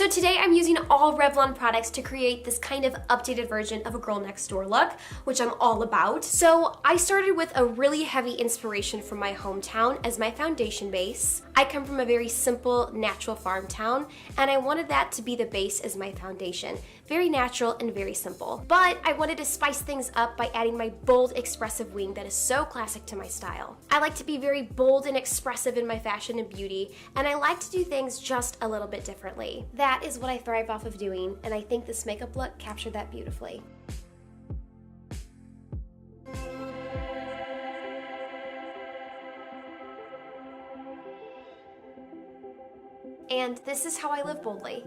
So today I'm using all Revlon products to create this kind of updated version of a girl next door look, which I'm all about. So I started with a really heavy inspiration from my hometown as my foundation base. I come from a very simple, natural farm town, and I wanted that to be the base as my foundation. Very natural and very simple. But I wanted to spice things up by adding my bold, expressive wing that is so classic to my style. I like to be very bold and expressive in my fashion and beauty, and I like to do things just a little bit differently. That is what I thrive off of doing, and I think this makeup look captured that beautifully. And this is how I live boldly.